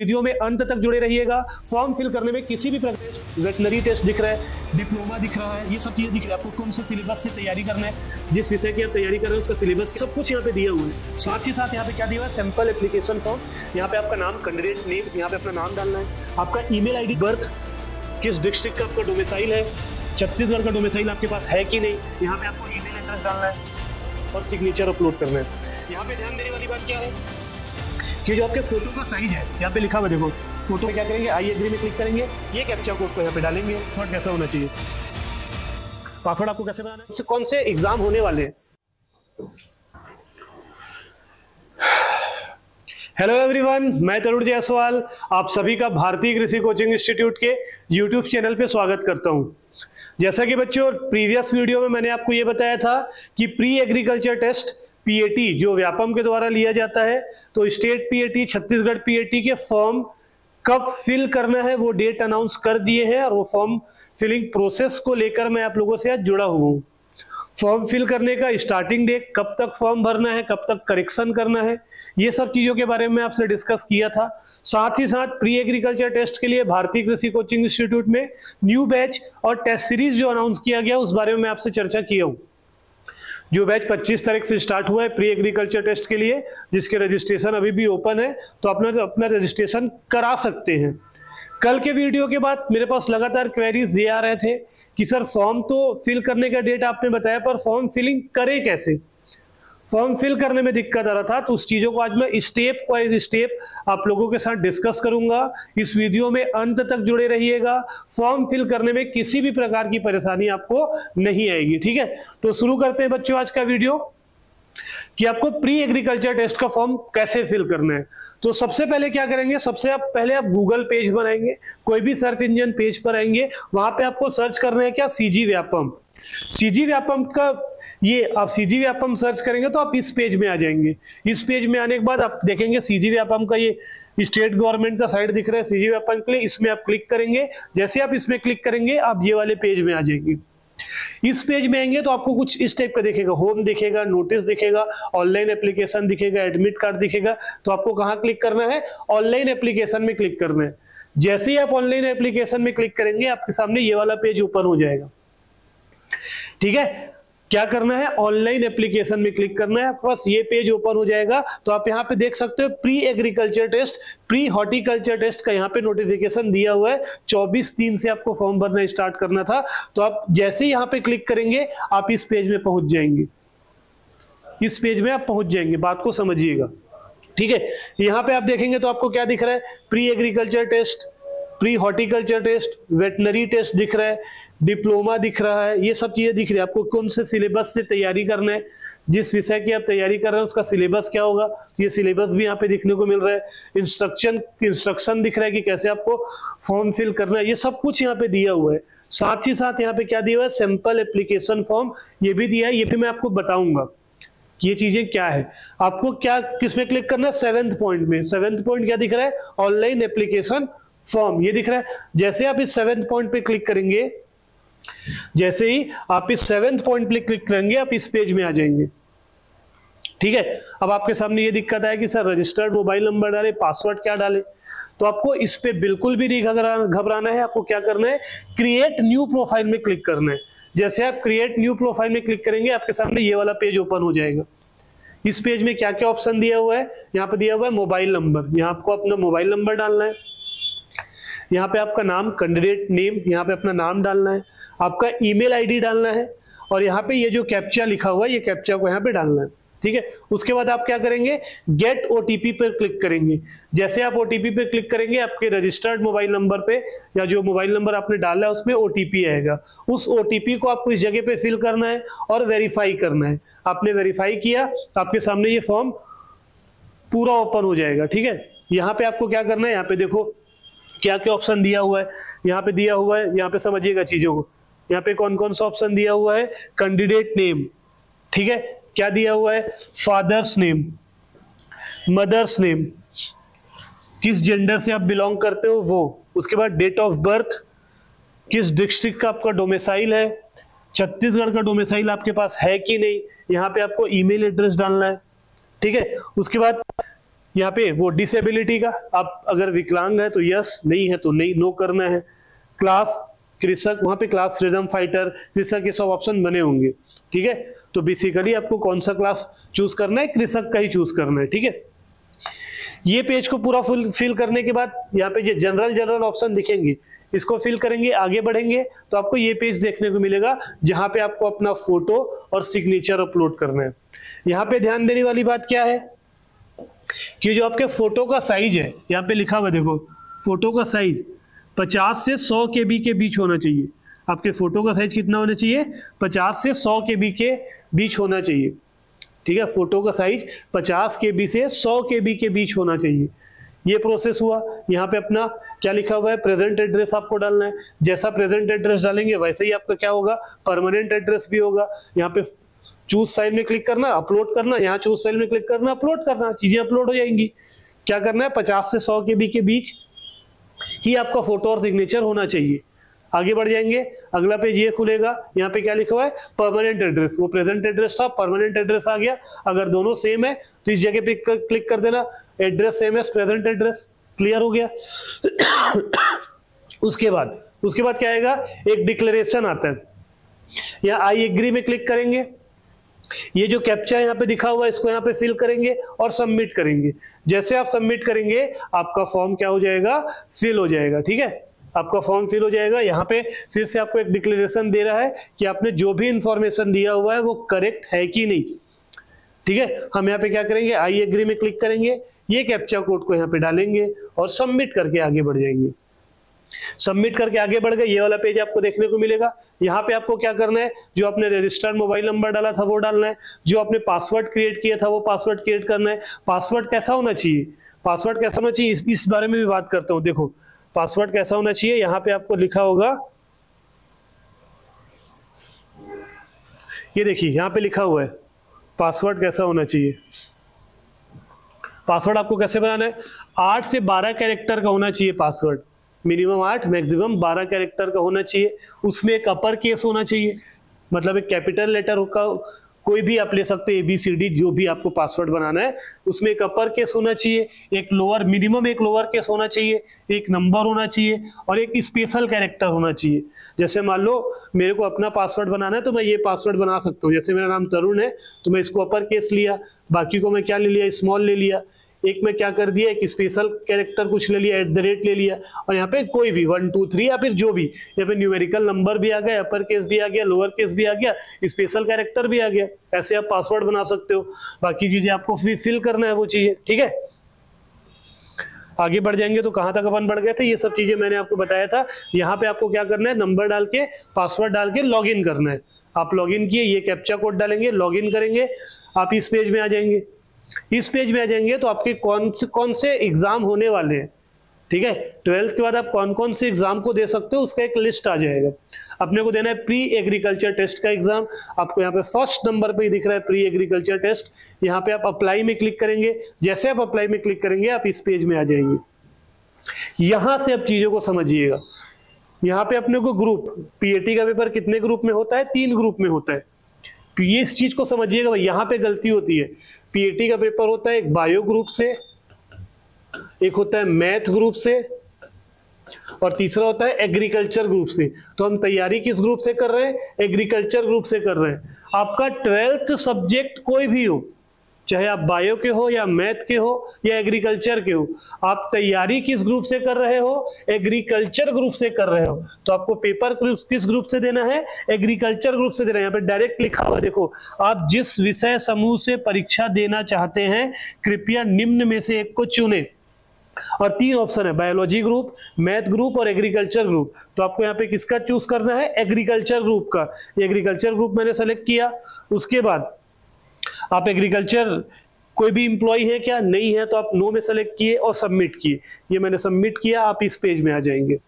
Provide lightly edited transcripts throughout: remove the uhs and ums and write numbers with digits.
Video में अंत तक जुड़े रहिएगा। फॉर्म फिल करने में किसी भी प्रकार वेटनरी टेस्ट दिख रहा है, डिप्लोमा दिख रहा है, ये सब चीजें दिख रही है। आपको कौन से सिलेबस से तैयारी करना है, जिस विषय की आप तैयारी कर रहे हैं उसका सिलेबस सब कुछ यहाँ पे दिया हुआ है। साथ ही साथ यहाँ पे क्या दिया हुआ है, सैंपल एप्लीकेशन फॉर्म। यहाँ पे आपका नाम, कैंडिडेट नेम, यहाँ पे अपना नाम डालना है, आपका ईमेल आईडी, बर्थ, किस डिस्ट्रिक्ट का आपका डोमिसाइल है, छत्तीसगढ़ का डोमिसाइल आपके पास है कि नहीं, यहाँ पे आपको ईमेल एड्रेस डालना है और सिग्नेचर अपलोड करना है। यहाँ पे ध्यान देने वाली बात क्या है कि जो आपके फोटो का साइज है, यहाँ पे लिखा हुआ देखो, फोटो में क्या करेंगे, आई एग्री में क्लिक करेंगे, ये कैप्चा कोड को यहाँ पे डालेंगे। पासवर्ड कैसा होना चाहिए, पासवर्ड आपको कैसे बनाना है, कौन से एग्जाम होने वाले हैं। हेलो एवरीवन, मैं तरुण जायसवाल आप सभी का भारतीय कृषि कोचिंग इंस्टीट्यूट के यूट्यूब चैनल पे स्वागत करता हूं। जैसा कि बच्चों प्रीवियस वीडियो में मैंने आपको ये बताया था कि प्री एग्रीकल्चर टेस्ट पीएटी जो व्यापम के द्वारा लिया जाता है, तो स्टेट पीएटी, छत्तीसगढ़ पीएटी के फॉर्म कब फिल करना है वो डेट अनाउंस कर दिए हैं और वो फॉर्म फिलिंग प्रोसेस को लेकर मैं आप लोगों से आज जुड़ा हुआ हूँ। फॉर्म फिल करने का स्टार्टिंग डेट, कब तक फॉर्म भरना है, कब तक करेक्शन करना है, ये सब चीजों के बारे में आपसे डिस्कस किया था। साथ ही साथ प्री एग्रीकल्चर टेस्ट के लिए भारतीय कृषि कोचिंग इंस्टीट्यूट में न्यू बैच और टेस्ट सीरीज जो अनाउंस किया गया उस बारे में मैं आपसे चर्चा किया हूँ। जो बैच 25 तारीख से स्टार्ट हुआ है प्री एग्रीकल्चर टेस्ट के लिए, जिसके रजिस्ट्रेशन अभी भी ओपन है, तो अपना रजिस्ट्रेशन करा सकते हैं। कल के वीडियो के बाद मेरे पास लगातार क्वेरीज ये आ रहे थे कि सर फॉर्म तो फिल करने का डेट आपने बताया, पर फॉर्म फिलिंग करें कैसे, फॉर्म फिल करने में दिक्कत आ रहा था। तो उस चीजों को आज मैं स्टेप बाय स्टेप आप लोगों के साथ डिस्कस करूंगा। इस वीडियो में अंत तक जुड़े रहिएगा। फॉर्म फिल करने में किसी भी प्रकार की परेशानी आपको नहीं आएगी, ठीक है। तो शुरू करते हैं बच्चों आज का वीडियो कि आपको प्री एग्रीकल्चर टेस्ट का फॉर्म कैसे फिल करना है। तो सबसे पहले क्या करेंगे, सबसे पहले आप गूगल पेज बनाएंगे, कोई भी सर्च इंजन पेज पर आएंगे, वहां पे आपको सर्च करना है क्या, सीजी व्यापम। सीजी व्यापम का ये आप सीजी व्यापम सर्च करेंगे तो आप इस पेज में आ जाएंगे। इस पेज में आने के बाद आप देखेंगे सीजी व्यापम का ये स्टेट गवर्नमेंट का साइट दिख रहा है सीजी व्यापम के लिए, इसमें आप क्लिक करेंगे। जैसे आप इसमें क्लिक करेंगे आप ये वाले पेज में आ जाएंगे। इस पेज में आएंगे तो आपको कुछ इस टाइप का दिखेगा, होम दिखेगा, नोटिस दिखेगा, ऑनलाइन एप्लीकेशन दिखेगा, एडमिट कार्ड दिखेगा। तो आपको कहाँ क्लिक करना है, ऑनलाइन एप्लीकेशन में क्लिक करना है। जैसे ही आप ऑनलाइन एप्लीकेशन में क्लिक करेंगे आपके सामने ये वाला पेज ओपन हो जाएगा, ठीक है। क्या करना है, ऑनलाइन एप्लीकेशन में क्लिक करना है, आपके पास ये पेज ओपन हो जाएगा। तो आप यहाँ पे देख सकते हो pre agriculture test, pre horticulture test का यहाँ पे नोटिफिकेशन दिया हुआ है। 24/3 से आपको फॉर्म भरना स्टार्ट करना था। तो आप जैसे ही यहाँ पे क्लिक करेंगे आप इस पेज में पहुंच जाएंगे, इस पेज में आप पहुंच जाएंगे। बात को समझिएगा, ठीक है। यहाँ पे आप देखेंगे तो आपको क्या दिख रहा है, pre agriculture test, pre horticulture test, veterinary test दिख रहा है, डिप्लोमा दिख रहा है, ये सब चीजें दिख रही है। आपको कौन से सिलेबस से तैयारी करना है, जिस विषय की आप तैयारी कर रहे हैं उसका सिलेबस क्या होगा, ये सिलेबस भी यहाँ पे दिखने को मिल रहा है। इंस्ट्रक्शन दिख रहा है कि कैसे आपको फॉर्म फिल करना है, ये सब कुछ यहाँ पे दिया हुआ है। साथ ही साथ यहाँ पे क्या दिया हुआ है, सैंपल एप्लीकेशन फॉर्म ये भी दिया है। ये भी मैं आपको बताऊंगा ये चीजें क्या है। आपको क्या किसमें क्लिक करना है, 7th पॉइंट में। 7th पॉइंट क्या दिख रहा है, ऑनलाइन एप्लीकेशन फॉर्म, ये दिख रहा है। जैसे आप इस 7th पॉइंट पे क्लिक करेंगे, जैसे ही आप इस 7th पॉइंट पे क्लिक करेंगे आप इस पेज में आ जाएंगे, ठीक है। अब आपके सामने ये दिक्कत है कि सर रजिस्टर्ड मोबाइल नंबर डाले, पासवर्ड क्या डाले। तो आपको इस पे बिल्कुल भी नहीं घबराना है। आपको क्या करना है, क्रिएट न्यू प्रोफाइल में क्लिक करना है। जैसे आप क्रिएट न्यू प्रोफाइल में क्लिक करेंगे आपके सामने ये वाला पेज ओपन हो जाएगा। इस पेज में क्या क्या ऑप्शन दिया हुआ है, यहाँ पे दिया हुआ है मोबाइल नंबर, यहाँ आपको अपना मोबाइल नंबर डालना है। यहाँ पे आपका नाम, कैंडिडेट नेम, यहाँ पे अपना नाम डालना है, आपका ईमेल आईडी डालना है, और यहाँ पे ये जो कैप्चा लिखा हुआ है ये कैप्चा को यहाँ पे डालना है, ठीक है। उसके बाद आप क्या करेंगे, गेट ओटीपी पर क्लिक करेंगे। जैसे आप ओटीपी पे क्लिक करेंगे आपके रजिस्टर्ड मोबाइल नंबर पे या जो मोबाइल नंबर आपने डाला है उसमें ओटीपी आएगा। उस ओटीपी को आपको इस जगह पे फिल करना है और वेरीफाई करना है। आपने वेरीफाई किया, आपके सामने ये फॉर्म पूरा ओपन हो जाएगा, ठीक है। यहाँ पे आपको क्या करना है, यहाँ पे देखो क्या क्या ऑप्शन दिया हुआ है, यहाँ पे दिया हुआ है, यहाँ पे समझिएगा चीजों को। यहाँ पे कौन कौन सा ऑप्शन दिया हुआ है, कैंडिडेट नेम, ठीक है, क्या दिया हुआ है, फादर्स नेम, मदर्स नेम, किस जेंडर से आप बिलोंग करते हो वो, उसके बाद डेट ऑफ बर्थ, किस डिस्ट्रिक्ट का आपका डोमिसाइल है, छत्तीसगढ़ का डोमिसाइल आपके पास है कि नहीं, यहाँ पे आपको ईमेल एड्रेस डालना है, ठीक है। उसके बाद यहाँ पे वो डिसेबिलिटी का, आप अगर विकलांग है तो यस, नहीं है तो नहीं, नो करना है। क्लास कृषक, वहां पे क्लास फ्रीडम फाइटर, कृषक, ये सब ऑप्शन बने होंगे, ठीक है। तो बेसिकली आपको कौन सा क्लास चूज करना है, कृषक का ही चूज करना है, ठीक है। ये पेज को पूरा फिल करने के बाद यहाँ पे ये जनरल ऑप्शन दिखेंगे, इसको फिल करेंगे, आगे बढ़ेंगे तो आपको ये पेज देखने को मिलेगा जहां पे आपको अपना फोटो और सिग्नेचर अपलोड करना है। यहाँ पे ध्यान देने वाली बात क्या है कि जो आपके फोटो का साइज है, यहाँ पे लिखा हुआ देखो, फोटो का साइज 50 से 100 KB के बीच होना चाहिए। आपके फोटो का साइज कितना होना चाहिए, 50 से 100 KB के बीच होना चाहिए, ठीक है। फोटो का साइज 50 KB से 100 KB के बीच होना चाहिए। ये प्रोसेस हुआ। यहाँ पे अपना क्या लिखा हुआ है, प्रेजेंट एड्रेस आपको डालना है। जैसा प्रेजेंट एड्रेस डालेंगे वैसे ही आपका क्या होगा, परमानेंट एड्रेस भी होगा। यहाँ पे चूज फाइल में क्लिक करना, अपलोड करना, यहाँ चूज फाइल में क्लिक करना, अपलोड करना, चीजें अपलोड हो जाएंगी। क्या करना है, 50 से 100 KB के बीच ही आपका फोटो और सिग्नेचर होना चाहिए। आगे बढ़ जाएंगे, अगला पेज ये खुलेगा। यहाँ पे क्या लिखा हुआ है, परमानेंट एड्रेस। वो प्रेजेंट एड्रेस था, परमानेंट एड्रेस आ गया। अगर दोनों सेम है तो इस जगह पे क्लिक कर देना, एड्रेस सेम है, प्रेजेंट एड्रेस, क्लियर हो गया। उसके बाद क्या आएगा, एक डिक्लेरेशन आता है। यहाँ आई एग्री में क्लिक करेंगे, ये जो कैप्चा यहाँ पे दिखा हुआ है इसको यहाँ पे फिल करेंगे और सबमिट करेंगे। जैसे आप सबमिट करेंगे आपका फॉर्म क्या हो जाएगा, फिल हो जाएगा, ठीक है। आपका फॉर्म फिल हो जाएगा। यहाँ पे फिर से आपको एक डिक्लेरेशन दे रहा है कि आपने जो भी इंफॉर्मेशन दिया हुआ है वो करेक्ट है कि नहीं, ठीक है। हम यहाँ पे क्या करेंगे, आई एग्री में क्लिक करेंगे, ये कैप्चा कोड को यहाँ पे डालेंगे और सबमिट करके आगे बढ़ जाएंगे। सबमिट करके आगे बढ़ गए, ये वाला पेज आपको देखने को मिलेगा। यहाँ पे आपको क्या करना है, जो आपने रजिस्टर्ड मोबाइल नंबर डाला था वो डालना है, जो आपने पासवर्ड क्रिएट किया था वो पासवर्ड क्रिएट करना है। पासवर्ड कैसा होना चाहिए, पासवर्ड कैसा होना चाहिए इस बारे में भी बात करता हूँ। देखो पासवर्ड कैसा होना चाहिए, यहाँ पे आपको लिखा होगा, ये देखिए यहाँ पे लिखा हुआ है पासवर्ड कैसा होना चाहिए। पासवर्ड आपको कैसे बनाना है, 8 से 12 कैरेक्टर का होना चाहिए पासवर्ड, मिनिमम 8 मैक्सिमम 12 कैरेक्टर का होना चाहिए। उसमें एक अपर केस होना चाहिए, मतलब एक कैपिटल लेटर का कोई भी आप ले सकते हैं, ABCD जो भी आपको पासवर्ड बनाना है उसमें एक अपर केस होना चाहिए, एक लोअर, मिनिमम एक लोअर केस होना चाहिए, एक नंबर होना चाहिए और एक स्पेशल कैरेक्टर होना चाहिए। जैसे मान लो मेरे को अपना पासवर्ड बनाना है तो मैं ये पासवर्ड बना सकता हूँ। जैसे मेरा नाम तरुण है तो मैं इसको अपर केस लिया, बाकी को मैं क्या ले लिया, स्मॉल ले लिया। एक में क्या कर दिया, एक स्पेशल कैरेक्टर कुछ ले लिया, @ ले लिया, और यहाँ पे कोई भी 1 2 3 या फिर जो भी, यहाँ पे न्यूमेरिकल नंबर भी आ गया, अपर केस भी आ गया, लोअर केस भी आ गया, स्पेशल कैरेक्टर भी आ गया। ऐसे आप पासवर्ड बना सकते हो। बाकी चीजें आपको फिल करना है वो चीजें, ठीक है। आगे बढ़ जाएंगे तो कहां तक अपन बढ़ गए थे, ये सब चीजें मैंने आपको बताया था। यहाँ पे आपको क्या करना है, नंबर डाल के पासवर्ड डाल के लॉग इन करना है। आप लॉग इन किए, ये कैप्चा कोड डालेंगे, लॉग इन करेंगे, आप इस पेज में आ जाएंगे। इस पेज में आ जाएंगे तो आपके कौन से एग्जाम होने वाले हैं, ठीक है। 12th के बाद आप कौन कौन से एग्जाम को दे सकते हो उसका एक लिस्ट आ जाएगा। अपने को देना है प्री एग्रीकल्चर टेस्ट का एग्जाम, आपको यहाँ पे फर्स्ट नंबर पे दिख रहा है प्री एग्रीकल्चर टेस्ट। यहाँ पे आप अप्लाई में क्लिक करेंगे, जैसे आप अप्लाई में क्लिक करेंगे आप इस पेज में आ जाएंगे। यहां से आप चीजों को समझिएगा। यहाँ पे अपने को ग्रुप, PAT का पेपर कितने ग्रुप में होता है, 3 ग्रुप में होता है। तो ये इस चीज को समझिएगा, यहाँ पे गलती होती है। PAT का पेपर होता है एक बायो ग्रुप से, एक होता है मैथ ग्रुप से और तीसरा होता है एग्रीकल्चर ग्रुप से। तो हम तैयारी किस ग्रुप से कर रहे हैं, एग्रीकल्चर ग्रुप से कर रहे हैं। आपका 12th सब्जेक्ट कोई भी हो, चाहे आप बायो के हो या मैथ के हो या एग्रीकल्चर के हो, आप तैयारी किस ग्रुप से कर रहे हो, एग्रीकल्चर ग्रुप से कर रहे हो, तो आपको पेपर किस ग्रुप से देना है, एग्रीकल्चर ग्रुप से देना है। यहाँ पे डायरेक्ट लिखा हुआ देखो, आप जिस विषय समूह से परीक्षा देना चाहते हैं कृपया निम्न में से एक को चुने। और 3 ऑप्शन है, बायोलॉजी ग्रुप, मैथ ग्रुप और एग्रीकल्चर ग्रुप। तो आपको यहाँ पे किसका चूज करना है, एग्रीकल्चर ग्रुप का। एग्रीकल्चर ग्रुप मैंने सेलेक्ट किया। उसके बाद आप एग्रीकल्चर कोई भी इंप्लॉय है क्या, नहीं है तो आप नो में सेलेक्ट किए और सबमिट किए। ये मैंने सबमिट किया, आप इस पेज में आ जाएंगे।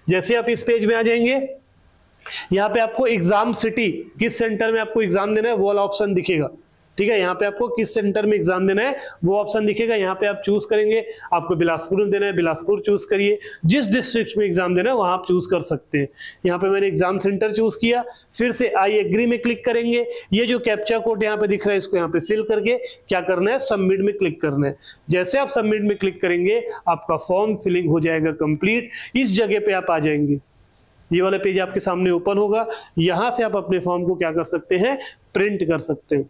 जैसे आप इस पेज में आ जाएंगे, यहाँ पे आपको एग्जाम सिटी, किस सेंटर में आपको एग्जाम देना है वो वाला ऑप्शन दिखेगा। ठीक है, यहाँ पे आपको किस सेंटर में एग्जाम देना है वो ऑप्शन दिखेगा, यहाँ पे आप चूज करेंगे। आपको बिलासपुर में देना है, बिलासपुर चूज करिए। जिस डिस्ट्रिक्ट में एग्जाम देना है वहां आप चूज कर सकते हैं। यहाँ पे मैंने एग्जाम सेंटर चूज किया, फिर से आई एग्री में क्लिक करेंगे। ये जो कैप्चा कोड यहाँ पे दिख रहा है इसको यहाँ पे फिल करके क्या करना है, सबमिट में क्लिक करना है। जैसे आप सबमिट में क्लिक करेंगे आपका फॉर्म फिलिंग हो जाएगा कंप्लीट। इस जगह पे आप आ जाएंगे, ये वाला पेज आपके सामने ओपन होगा। यहां से आप अपने फॉर्म को क्या कर सकते हैं, प्रिंट कर सकते हैं।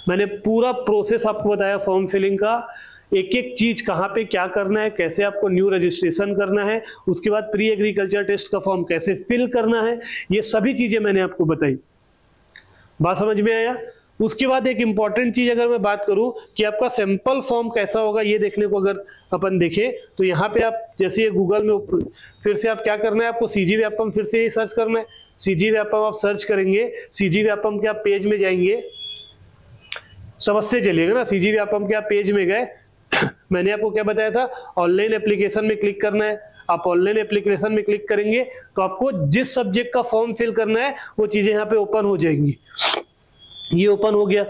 मैंने पूरा प्रोसेस आपको बताया फॉर्म फिलिंग का, एक एक चीज कहां पे क्या करना है, कैसे आपको न्यू रजिस्ट्रेशन करना है, उसके बाद प्री एग्रीकल्चर टेस्ट का फॉर्म कैसे फिल करना है, ये सभी चीजें मैंने आपको बताई। बात समझ में आया? उसके बाद एक इंपॉर्टेंट चीज अगर मैं बात करूं कि आपका सैंपल फॉर्म कैसा होगा, ये देखने को अगर अपन देखें तो यहाँ पे आप जैसे ये गूगल में फिर से आप क्या करना है, आपको सीजी व्यापम फिर से ही सर्च करना है। सीजी व्यापम आप सर्च करेंगे, सीजी व्यापम के आप पेज में जाएंगे, समझते चलिएगा ना। सीजी व्यापम के आप पेज में गए मैंने आपको क्या बताया था, ऑनलाइन एप्लीकेशन में क्लिक करना है। आप ऑनलाइन एप्लीकेशन में क्लिक करेंगे तो आपको जिस सब्जेक्ट का फॉर्म फिल करना है वो चीजें यहाँ पे ओपन हो जाएंगी। ये ओपन हो गया।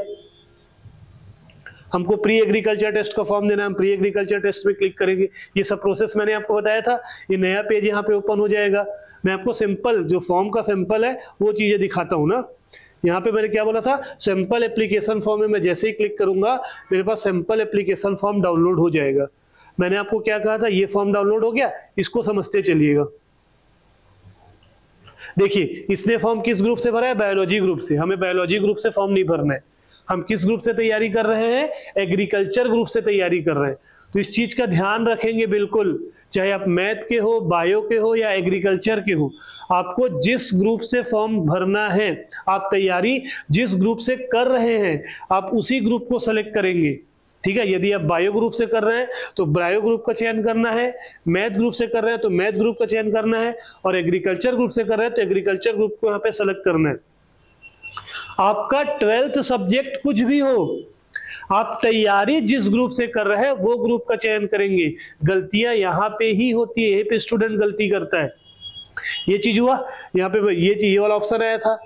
हमको प्री एग्रीकल्चर टेस्ट का फॉर्म देना है, हम प्री एग्रीकल्चर टेस्ट में क्लिक करेंगे। ये सब प्रोसेस मैंने आपको बताया था। ये नया पेज यहाँ पे ओपन हो जाएगा। मैं आपको सिंपल जो फॉर्म का सैंपल है वो चीजें दिखाता हूं ना। यहाँ पे मैंने क्या बोला था, सैंपल एप्लीकेशन फॉर्म में मैं जैसे ही क्लिक करूंगा मेरे पास सैंपल एप्लीकेशन फॉर्म डाउनलोड हो जाएगा। मैंने आपको क्या कहा था, ये फॉर्म डाउनलोड हो गया, इसको समझते चलिएगा। देखिए इसने फॉर्म किस ग्रुप से भरा है, बायोलॉजी ग्रुप से। हमें बायोलॉजी ग्रुप से फॉर्म नहीं भरना है। हम किस ग्रुप से तैयारी कर रहे हैं, एग्रीकल्चर ग्रुप से तैयारी कर रहे हैं। तो इस चीज का ध्यान रखेंगे बिल्कुल, चाहे आप मैथ के हो, बायो के हो या एग्रीकल्चर के हो, आपको जिस ग्रुप से फॉर्म भरना है, आप तैयारी जिस ग्रुप से कर रहे हैं आप उसी ग्रुप को सेलेक्ट करेंगे। ठीक है, यदि आप बायो ग्रुप से कर रहे हैं तो बायो ग्रुप का चयन करना है, मैथ ग्रुप से कर रहे हैं तो मैथ ग्रुप का चयन करना है, और एग्रीकल्चर ग्रुप से कर रहे हैं तो एग्रीकल्चर ग्रुप को यहाँ पे सेलेक्ट करना है। आपका 12th सब्जेक्ट कुछ भी हो, आप तैयारी जिस ग्रुप से कर रहे हैं वो ग्रुप का चयन करेंगे। गलतियां यहाँ पे ही होती है, यहीं पे स्टूडेंट गलती करता है। ये चीज हुआ, यहाँ पे ये वाला ऑप्शन आया था,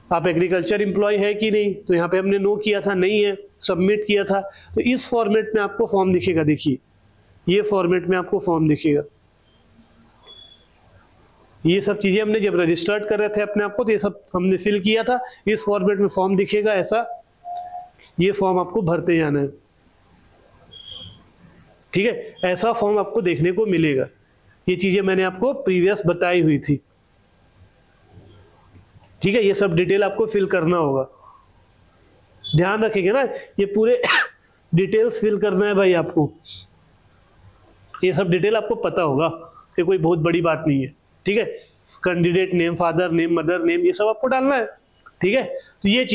आप एग्रीकल्चर एम्प्लॉय है कि नहीं, तो यहाँ पे हमने नो किया था, नहीं है, सबमिट किया था। तो इस फॉर्मेट में आपको फॉर्म दिखेगा। देखिए ये फॉर्मेट में आपको फॉर्म दिखेगा। ये सब चीजें हमने जब रजिस्टर्ड कर रहे थे अपने आप को तो ये सब हमने फिल किया था। इस फॉर्मेट में फॉर्म दिखेगा ऐसा, ये फॉर्म आपको भरते जाना है। ठीक है, ऐसा फॉर्म आपको देखने को मिलेगा। ये चीजें मैंने आपको प्रीवियस बताई हुई थी। ठीक है, ये सब डिटेल आपको फिल करना होगा, ध्यान रखेंगे ना, ये पूरे डिटेल्स फिल करना है भाई आपको। ये सब डिटेल आपको पता होगा, ये कोई बहुत बड़ी बात नहीं है। ठीक है, candidate name, father name, mother name, ये सब आपको डालना है। ठीक है, तो यही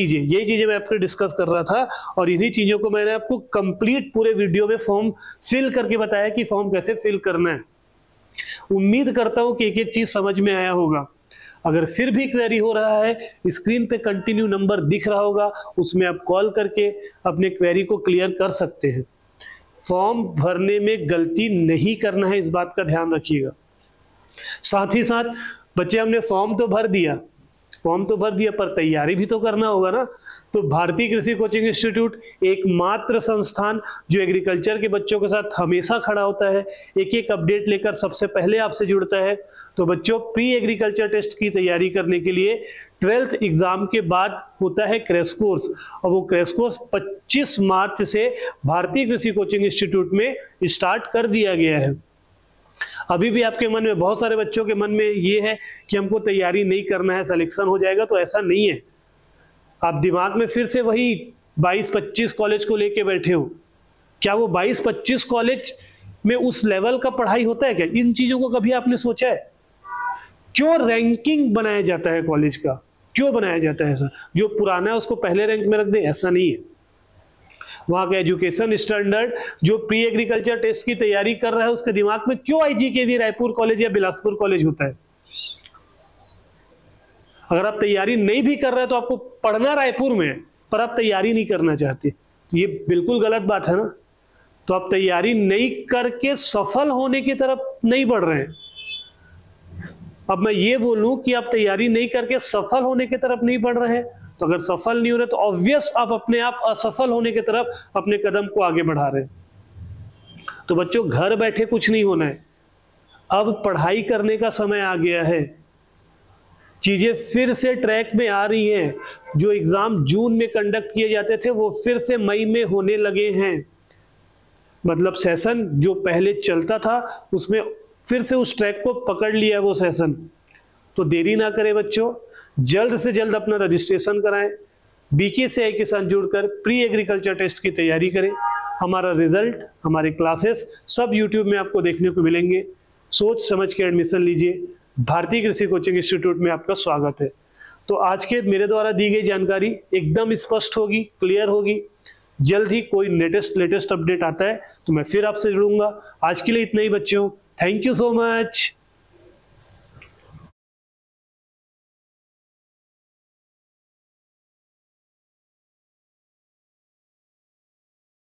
चीजें मैं आपको डिस्कस कर रहा था, और इन्हीं चीजों को मैंने आपको कंप्लीट पूरे वीडियो में फॉर्म फिल करके बताया कि फॉर्म कैसे फिल करना है। उम्मीद करता हूं कि एक एक चीज समझ में आया होगा। अगर फिर भी क्वेरी हो रहा है, स्क्रीन पे कंटिन्यू नंबर दिख रहा होगा, उसमें आप कॉल करके अपने क्वेरी को क्लियर कर सकते हैं। फॉर्म भरने में गलती नहीं करना है, इस बात का ध्यान रखिएगा। साथ ही साथ बच्चे, हमने फॉर्म तो भर दिया पर तैयारी भी तो करना होगा ना। तो भारतीय कृषि कोचिंग इंस्टीट्यूट एकमात्र संस्थान जो एग्रीकल्चर के बच्चों के साथ हमेशा खड़ा होता है, एक एक अपडेट लेकर सबसे पहले आपसे जुड़ता है। तो बच्चों, प्री एग्रीकल्चर टेस्ट की तैयारी करने के लिए 12th एग्जाम के बाद होता है क्रैश कोर्स, और वो क्रैश कोर्स 25 मार्च से भारतीय कृषि कोचिंग इंस्टीट्यूट में स्टार्ट कर दिया गया है। अभी भी आपके मन में, बहुत सारे बच्चों के मन में ये है कि हमको तैयारी नहीं करना है, सिलेक्शन हो जाएगा, तो ऐसा नहीं है। आप दिमाग में फिर से वही 22-25 कॉलेज को लेके बैठे हो। क्या वो 22-25 कॉलेज में उस लेवल का पढ़ाई होता है क्या? इन चीजों को कभी आपने सोचा है? क्यों रैंकिंग बनाया जाता है कॉलेज का, क्यों बनाया जाता है ऐसा? जो पुराना है उसको पहले रैंक में रख दे, ऐसा नहीं है। वहां का एजुकेशन स्टैंडर्ड, जो प्री एग्रीकल्चर टेस्ट की तैयारी कर रहा है उसके दिमाग में क्यों IGKV रायपुर कॉलेज या बिलासपुर कॉलेज होता है? अगर आप तैयारी नहीं भी कर रहे तो आपको पढ़ना रायपुर में है, पर आप तैयारी नहीं करना चाहते, तो ये बिल्कुल गलत बात है ना। तो आप तैयारी नहीं करके सफल होने की तरफ नहीं बढ़ रहे हैं। अब मैं ये बोलूं कि आप तैयारी नहीं करके सफल होने की तरफ नहीं बढ़ रहे हैं, तो अगर सफल नहीं हो रहे तो ऑब्वियस आप अपने आप असफल होने की तरफ अपने कदम को आगे बढ़ा रहे हैं। तो बच्चों घर बैठे कुछ नहीं होना है, अब पढ़ाई करने का समय आ गया है। चीजें फिर से ट्रैक में आ रही हैं। जो एग्जाम जून में कंडक्ट किए जाते थे वो फिर से मई में होने लगे हैं। मतलब सेशन जो पहले चलता था उसमें फिर से उस ट्रैक को पकड़ लिया है वो सेशन। तो देरी ना करें बच्चों, जल्द से जल्द अपना रजिस्ट्रेशन कराएं। BKCI के साथ जुड़कर प्री एग्रीकल्चर टेस्ट की तैयारी करें। हमारा रिजल्ट, हमारे क्लासेस सब YouTube में आपको देखने को मिलेंगे। सोच समझ के एडमिशन लीजिए। भारतीय कृषि कोचिंग इंस्टीट्यूट में आपका स्वागत है। तो आज के मेरे द्वारा दी गई जानकारी एकदम स्पष्ट होगी, क्लियर होगी। जल्द ही कोई लेटेस्ट अपडेट आता है तो मैं फिर आपसे जुड़ूंगा। आज के लिए इतना ही बच्चों, थैंक यू सो मच।